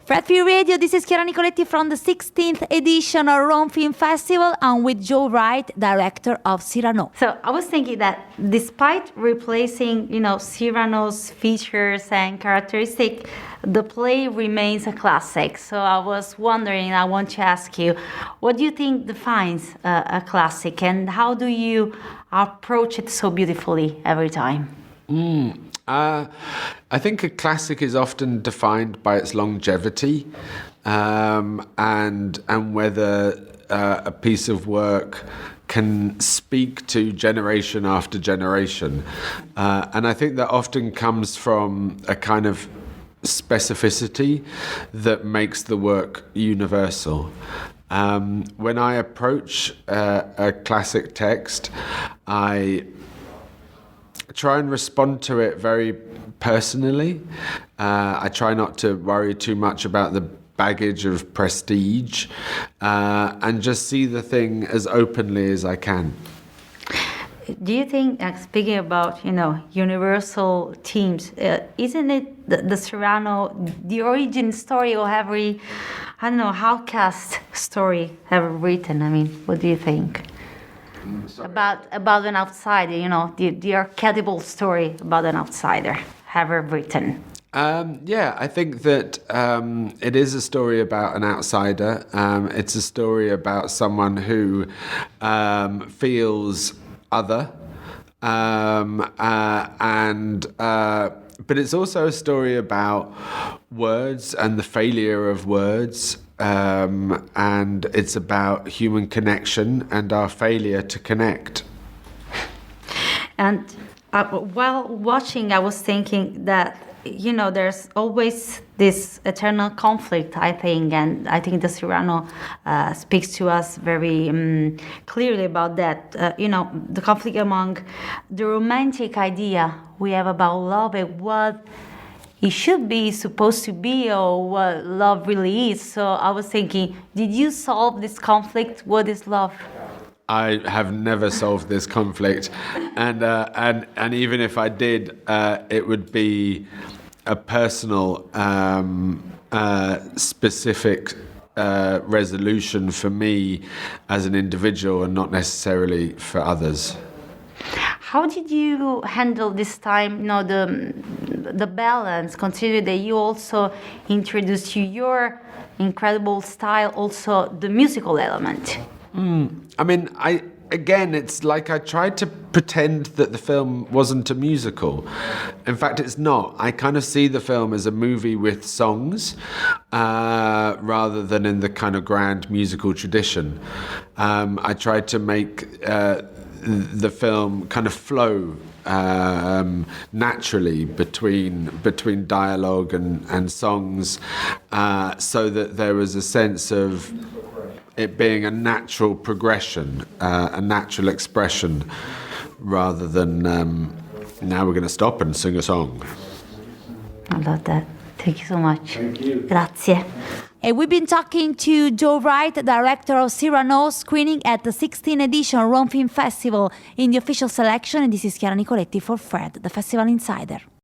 Fred Free Radio, this is Chiara Nicoletti from the 16th edition of Rome Film Festival. I'm with Wright, director of Cyrano. So I was thinking that despite replacing, Cyrano's features and characteristics, the play remains a classic. So I was wondering, I want to ask you, what do you think defines a classic, and how do you approach it so beautifully every time? I think a classic is often defined by its longevity, and whether a piece of work can speak to generation after generation. And I think that often comes from a kind of specificity that makes the work universal. When I approach a classic text, I try and respond to it very personally. I try not to worry too much about the baggage of prestige, and just see the thing as openly as I can. Do you think, speaking about, universal themes, isn't it the Cyrano, the origin story of every, outcast story ever written? I mean, what do you think? About an outsider, the archetypal story about an outsider ever written. I think that it is a story about an outsider. It's a story about someone who feels other, but it's also a story about words and the failure of words. And it's about human connection and our failure to connect. And while watching, I was thinking that, there's always this eternal conflict, I think, and I think the Cyrano speaks to us very clearly about that. The conflict among the romantic idea we have about love and what it should be supposed to be, or what love really is. So I was thinking, did you solve this conflict? What is love? I have never solved this conflict, and even if I did, it would be a personal, specific resolution for me as an individual, and not necessarily for others. How did you handle this time, the balance, considering that you also introduced to your incredible style also the musical element? I mean, it's like I tried to pretend that the film wasn't a musical. In fact, it's not. I kind of see the film as a movie with songs, rather than in the kind of grand musical tradition. I tried to make the film kind of flow naturally between dialogue and songs, so that there was a sense of it being a natural progression, a natural expression, rather than now we're going to stop and sing a song. I love that. Thank you so much. Thank you. Grazie. And we've been talking to Wright, director of Cyrano, screening at the 16th edition Rome Film Festival in the official selection. And this is Chiara Nicoletti for Fred, the Festival Insider.